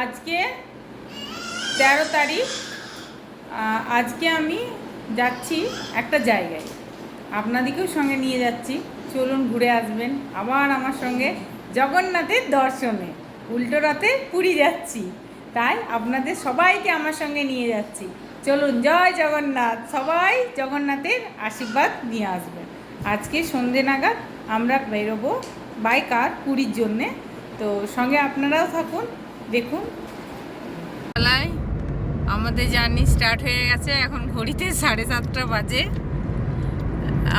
আজকে 13 তারিখ। আজকে আমি যাচ্ছি একটা জায়গায়, আপনাদেরকেও সঙ্গে নিয়ে যাচ্ছি। চলুন ঘুরে আসবেন আবার আমার সঙ্গে জগন্নাথের দর্শনে। উল্টো রথে পুরী যাচ্ছি, তাই আপনাদের সবাইকে আমার সঙ্গে নিয়ে যাচ্ছি। চলুন, জয় জগন্নাথ। সবাই জগন্নাথের আশীর্বাদ নিয়ে আসবেন। আজকে সন্ধে নাগাদ আমরা বেরোবো বাই কার পুরীর জন্যে। তো সঙ্গে আপনারাও থাকুন, দেখুন। আমাদের জার্নি স্টার্ট হয়ে গেছে। এখন ঘড়িতে 7:30 বাজে।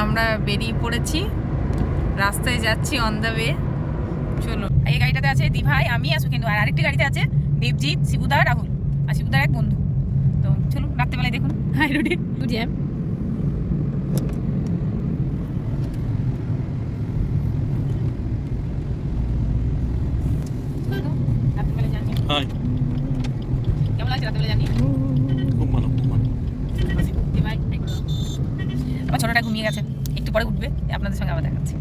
আমরা বেরিয়ে পড়েছি, রাস্তায় যাচ্ছি অন দ্য ওয়ে। চলো, এই গাড়িটাতে আছে দিভাই, আমি আসো কিন্তু, আর আরেকটি গাড়িতে আছে দেবজিৎ, শিবুদা, রাহুল, আর শিবুদার এক বন্ধু। তো চলুন, রাত্রেবেলায় দেখুন হাই রোডে গুড জ্যাম। রাত্রেবেলায় জানি কেমন লাগছে, রাত্রেবেলা জানি খুব ভালো, খুব ভালো। দিভাই আমার ছোটটা ঘুমিয়ে গেছে, একটু পরে উঠবে, আপনাদের সঙ্গে আবার দেখাচ্ছি।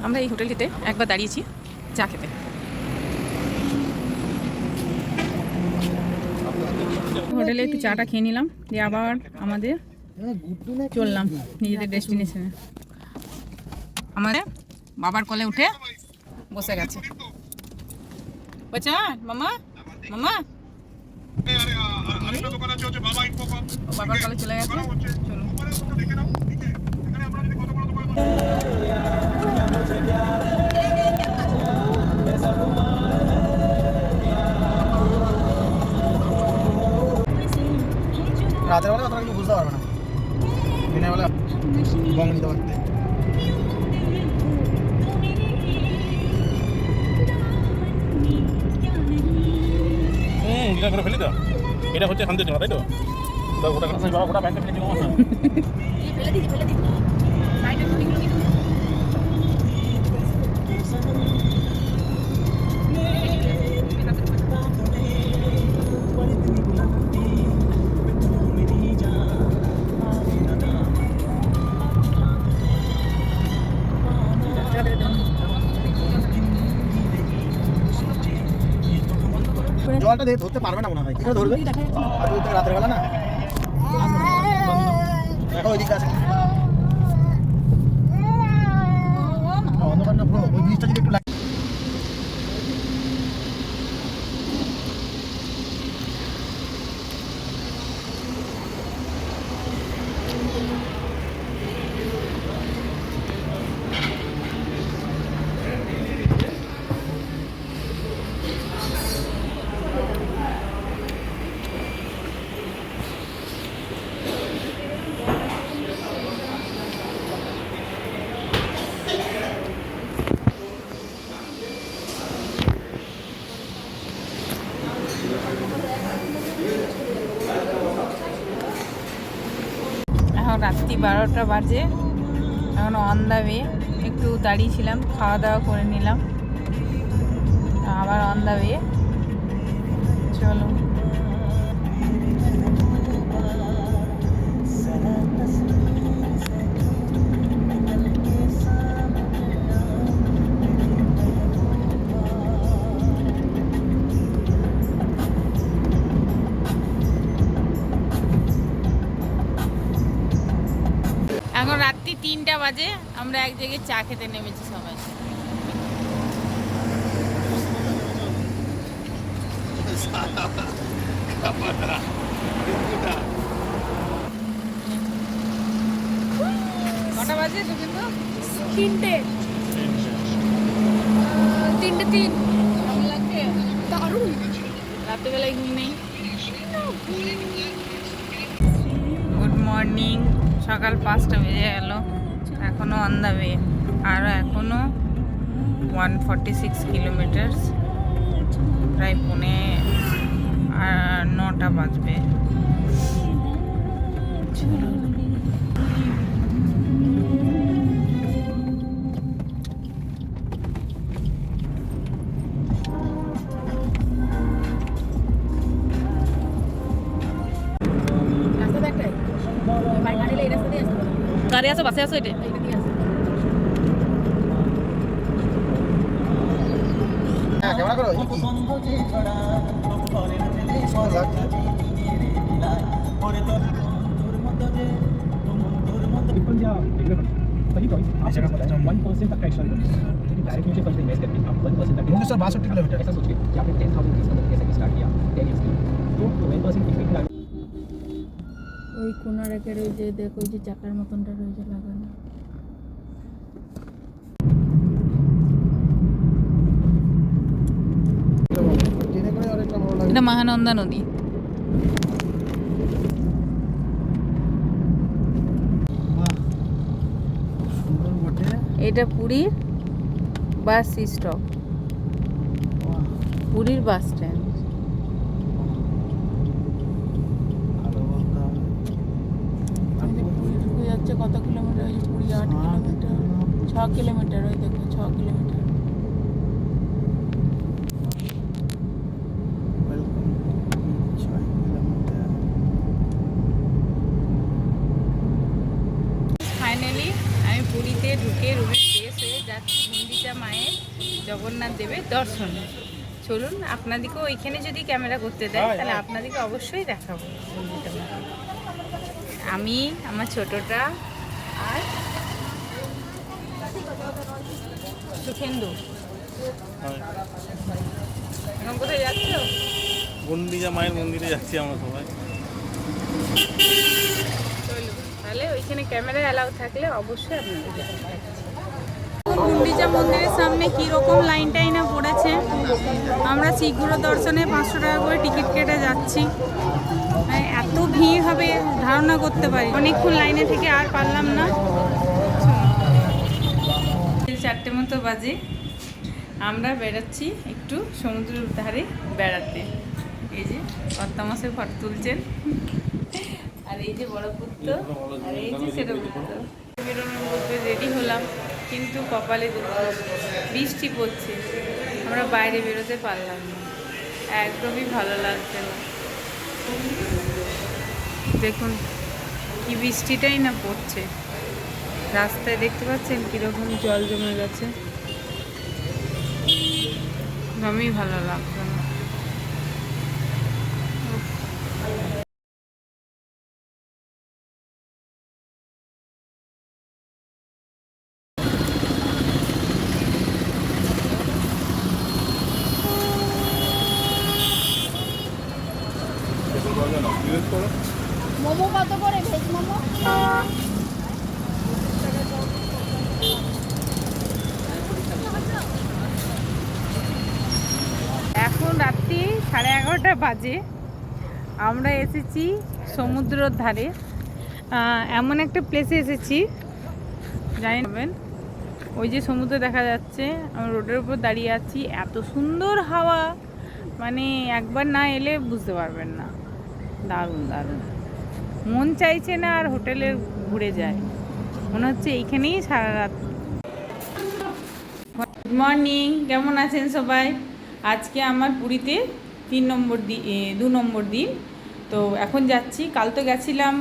আমরা এই হোটেলটিতে একবার দাঁড়িয়েছি চা খেতে। হোটেলে একটু চাটা খেয়ে নিলাম, দিয়ে আবার আমাদের চললাম নিজেদের ডেস্টিনেশনে। আমাদের বাবার কোলে উঠে বসে গেছে। বলছে মামা মামা, বাবার কোলে চলে গেছে। চলো, রাতের বেলা অতটা কিছু বুঝতে পারবে না, দিনের বেলা বং নিতে পারতে। এটা করে ফেলি তো, এটা হচ্ছে শান্তি জমা, তাই তো? ওটা বাবা ওটা ব্যাংকে ফেলে দিবো না। জলটা দিয়ে ধরতে পারবে না মনে হয়, কিভাবে ধরবে? আর রাতের বেলা না, দেখো ওইদিকে আছে অন্ধকার না পুরো, ওই জিনিসটা যদি একটু এখন রাত্রি 12টা বাজে, এখন অন দ্য ওয়ে। একটু দাঁড়িয়েছিলাম, খাওয়া দাওয়া করে নিলাম, আবার অন দ্য ওয়ে। চলো, এখন রাত্রি 3টা বাজে। আমরা এক জায়গায় চা খেতে নেমেছি সবাই। কটা বাজে সুবিন্দু? 3টে 3 কেমন লাগছে? দারুণ। রাত্রেবেলায় ঘুম নেই। গুড মর্নিং, সকাল 5টা বেজে গেল, এখনও অন দ্য ওয়ে। আর এখনও 146 কিলোমিটার, প্রায় 9টা বাজবে। কারে আসো বাসে আসো এটা হ্যাঁ ক্যামেরা করো এই কি? সুন্দর লাগছে। ভুবনেশ্বর 62 কিলোমিটার। ওই কোনা রেখে ওই যে দেখো ওই যে চাকার মতনটা রয়েছে লাগানো ট্রেনে করে অনেকটা ভালো লাগে। এটা মহানন্দা নদী বাহ, সুন্দর বটে। এটা পুরীর বাস স্টপ বাহ, পুরীর বাস স্ট্যান্ড ভালো বলতে হবে। পুরী ঢুকে যাচ্ছে কত কিলোমিটার ওই যে পুরী 8 কিলোমিটার 6 কিলোমিটার ওই দেখো 6 kilometre welcome to 6 kilometre. Finally আমি পুরীতে ঢুকে রুমে ফ্রেশ হয়ে যাচ্ছি গুন্ডিচা মায়ের জগন্নাথ দেবের দর্শনে চলুন আপনাদেরকেও ওইখানে যদি ক্যামেরা করতে দেয় তাহলে আপনাদেরকে অবশ্যই দেখাবো গুন্ডিচা মা আমি আমার ছোটটা আর সুখেন্দু এখন কোথায় যাচ্ছ গুন্ডিচা মায়ের মন্দিরে যাচ্ছি আমরা সবাই। চলুন তাহলে ওইখানে ক্যামেরা অ্যালাউ থাকলে অবশ্যই আপনাদের দেখাবো। গুন্ডিচা মন্দিরের সামনে কীরকম লাইনটাই না পড়েছে আমরা শীঘ্র দর্শনে 500 টাকা করে টিকিট কেটে যাচ্ছি মানে এত ভিড় হবে ধারণা করতে পারি অনেকক্ষণ লাইনে থেকে আর পারলাম না 4টে মতো বাজে আমরা বেড়াচ্ছি একটু সমুদ্রের ধারে বেড়াতে এই যে কর্তামাসের ফটো তুলছেন আর এই যে বড় পুত্র আর এই যে ছেলে পুত্র বেরোনোর মধ্যে রেডি হলাম কিন্তু কপালে দুঃখ বৃষ্টি পড়ছে আমরা বাইরে বেরোতে পারলাম না একদমই ভালো লাগছে না দেখুন কি বৃষ্টিটাই না পড়ছে রাস্তায় দেখতে পাচ্ছেন কীরকম জল জমে গেছে একদমই ভালো লাগছে না মোমো কত করে ভেজ মোমো? এখন রাত্রি 11:30 বাজে আমরা এসেছি সমুদ্রের ধারে এমন একটা প্লেসে এসেছি জানি না ওই যে সমুদ্র দেখা যাচ্ছে আমরা রোডের উপর দাঁড়িয়ে আছি এত সুন্দর হাওয়া মানে একবার না এলে বুঝতে পারবেন না দারুণ দারুণ মন চাইছে না আর হোটেলে ঘুরে যায় মনে হচ্ছে এইখানেই সারা রাত গুড মর্নিং কেমন আছেন সবাই আজকে আমার পুরীতে 2 নম্বর দিন তো এখন যাচ্ছি কাল তো গেছিলাম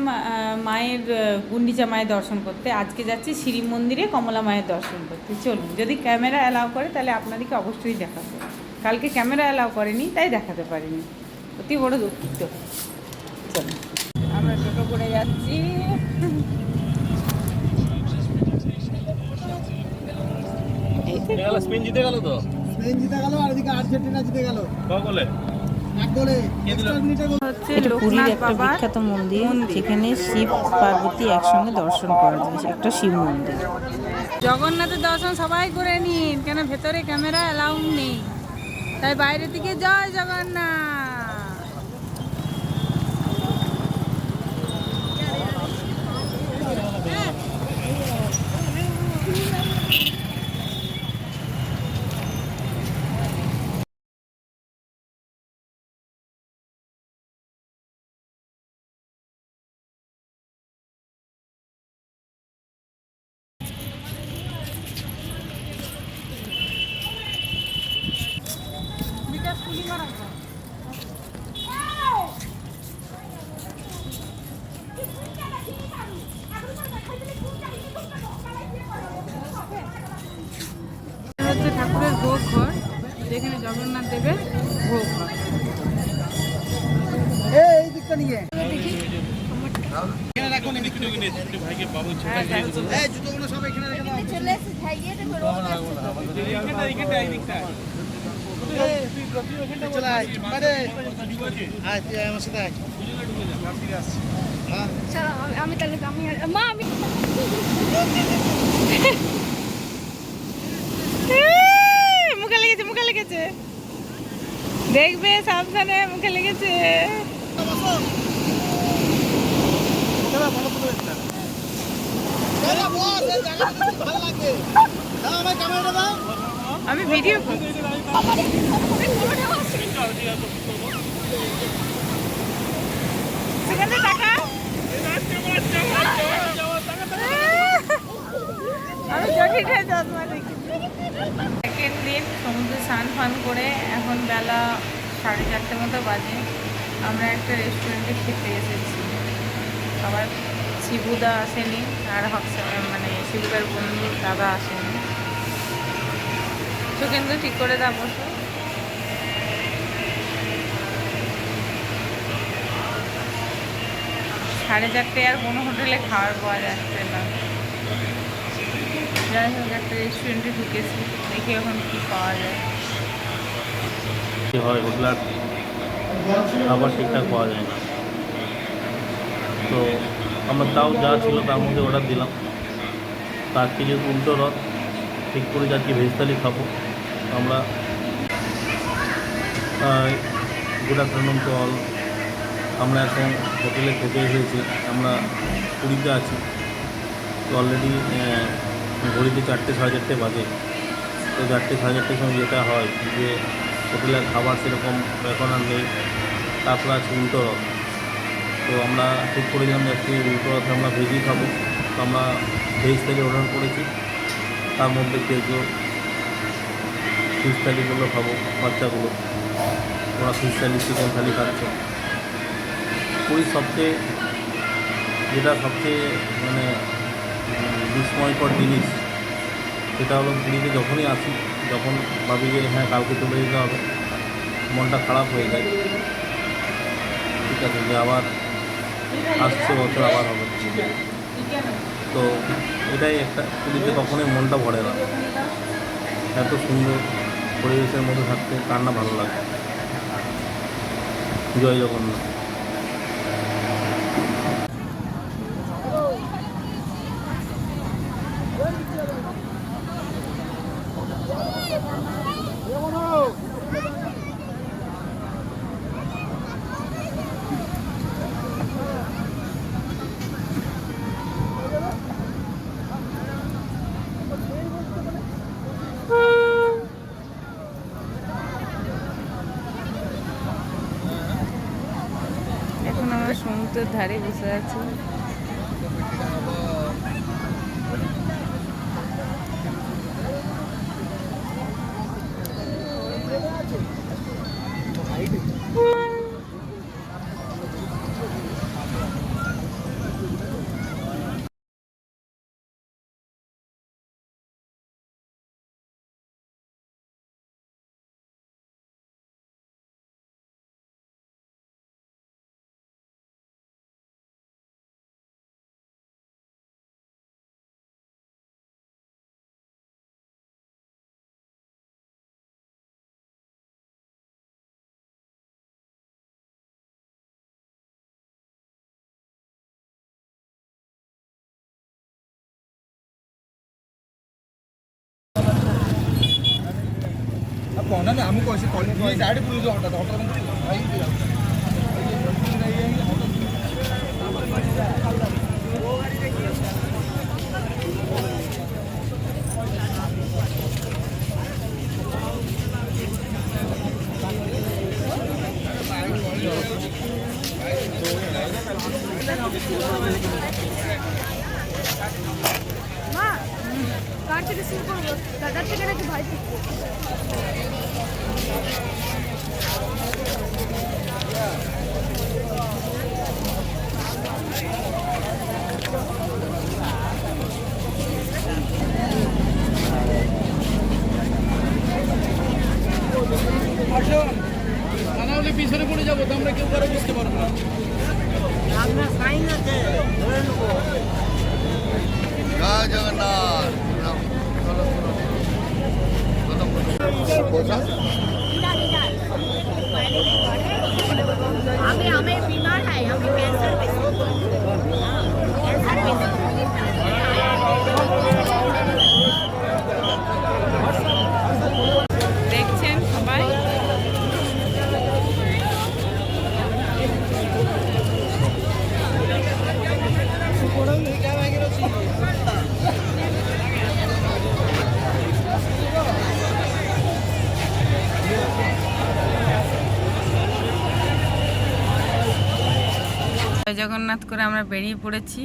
মায়ের গুন্ডিচা মায়ের দর্শন করতে আজকে যাচ্ছি শ্রী মন্দিরে কমলা মায়ের দর্শন করতে চলুন যদি ক্যামেরা অ্যালাউ করে তাহলে আপনাদেরকে অবশ্যই দেখাবো কালকে ক্যামেরা অ্যালাউ করেনি তাই দেখাতে পারিনি অতি বড় দুঃখিত চলুন আমরা টোটো করে যাচ্ছি স্পেন জিতে গেল তো স্পেন জিতে গেল আর এদিকে আর্জেন্টিনা জিতে গেল বলে এক গোলে এক্সট্রা মিনিটে গোল। হচ্ছে পুরীর একটা বিখ্যাত মন্দির যেখানে শিব পার্বতী একসঙ্গে দর্শন করা যায় একটা শিব মন্দির জগন্নাথের দর্শন সবাই করে নিন কেন ভেতরে ক্যামেরা অ্যালাউ নেই তাই বাইরে থেকে জয় জগন্নাথ যেখানে জগন্নাথ দেবের ভোগ হয়। এই দিকটা নিয়ে এখানে রাখুন, ভাইকে বাবু হ্যাঁ, এই জুতোগুলো সব এখানে রেখে দাও। চলে এসে খাইয়ে দেবে রোদ চলে আয়, আরে আয় তুই আমার সাথে আয়। হ্যাঁ আমি তাহলে মা আমি মুখে লেগেছে, মুখে লেগেছে, দেখবে সাবধানে, মুখে লেগেছে। আমি ভিডিও সেখানে টাকা আমি চটি খেয়ে যত্ন দেখি। সেকেন্ড দিন সমুদ্রে স্নান ফান করে এখন বেলা 4:30 মতো বাজে। আমরা একটা রেস্টুরেন্টে খেতে এসেছি। আবার শিবুদা আসেনি, আর মানে শিবুদার বন্ধু দাদা আসেনি। তো কিন্তু ঠিক করে দাও বসো। সাড়ে 4টে আর কোনো হোটেলে খাবার পাওয়া যাচ্ছে না। যাই হোক একটা রেস্টুরেন্টে ঢুকেছি, দেখি এখন কি পাওয়া যায়। হয় হোটেলার খাবার ঠিকঠাক পাওয়া যায় না, তো আমরা তাও যা ছিল তার মধ্যে অর্ডার দিলাম। তার থেকে উল্টো রথ ঠিক করে যাচ্ছি ভেজ থালি খাবো। আমরা গুড আফটারনুন টু অল। আমরা এখন হোটেলে খেতে এসেছি। আমরা পুরীতে আছি, তো অলরেডি ঘড়িতে 4টে 4:30 বাজে। তো 4টে 4:30 সময় যেটা হয় যে হোটেলের খাবার সেরকম এখন আর নেই। তারপর আছে উল্টো রথ। তো আমরা ঠিক করেছিলাম যাচ্ছি উল্টো রথে আমরা ভেজই খাবো। তো আমরা ভেজ থালি অর্ডার করেছি। তার মধ্যে কেউ কেউ ফিশ থালিগুলো খাবো, বাচ্চাগুলো ওরা ফিশ থালি চিকেন থালি খাচ্ছে। পুরীর সবচেয়ে মানে বিস্ময়কর জিনিস সেটা হলো পুরীতে যখনই আসি, যখন ভাবি যে হ্যাঁ কালকে চলে যেতে হবে, মনটা খারাপ হয়ে যায়। ঠিক আছে, যে আবার আসছে বছর আবার হবে। তো এটাই একটা, পুরীতে কখনোই মনটা ভরে না। এত সুন্দর পরিবেশের মধ্যে থাকতে কার না ভালো লাগে। জয় জগন্নাথ। এখন আমরা সমুদ্রের ধারে বসে আছি। আমি কইছি কলেজ ডাইরেক্ট পুলিশ হঠাৎ হঠাৎ মা কার থেকে শুরু করবো, দাদার থেকে নাকি ভাই থেকে? জগন্নাথ করে আমরা বেরিয়ে পড়েছি।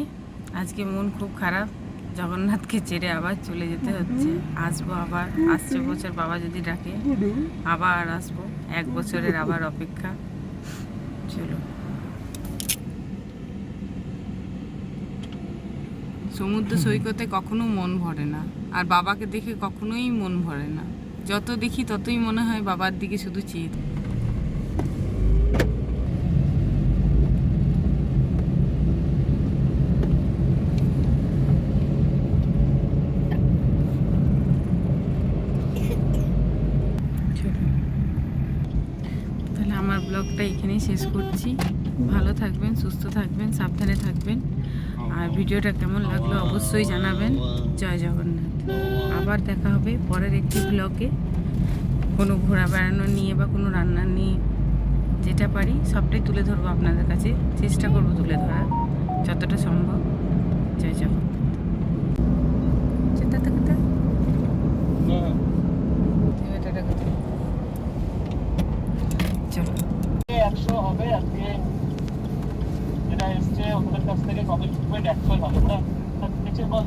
আজকে মন খুব খারাপ, জগন্নাথকে ছেড়ে আবার চলে যেতে হচ্ছে। আসবো আবার, আসছে বছর বাবা যদি ডাকে আবার আসবো। 1 বছরের আবার অপেক্ষা। চলো, সমুদ্র সৈকতে কখনো মন ভরে না, আর বাবাকে দেখে কখনোই মন ভরে না। যত দেখি ততই মনে হয় বাবার দিকে শুধু চেয়ে থাকি। তাহলে আমার ব্লগটা এখানেই শেষ করছি। ভালো থাকবেন, সুস্থ থাকবেন, সাবধানে থাকবেন। আর ভিডিওটা কেমন লাগলো অবশ্যই জানাবেন। জয় জগন্নাথ। আবার দেখা হবে পরের একটি ব্লগে, কোনো ঘোরা বেড়ানো নিয়ে বা কোনো রান্না নিয়ে। যেটা পারি সবটাই তুলে ধরবো আপনাদের কাছে, চেষ্টা করবো তুলে ধরার যতটা সম্ভব। জয় জগন্নাথ। চলো। 100 হবে আজকে, যেটা এসছে ওদের কাছ থেকে কত 100 হবে, ওরা নিচে বল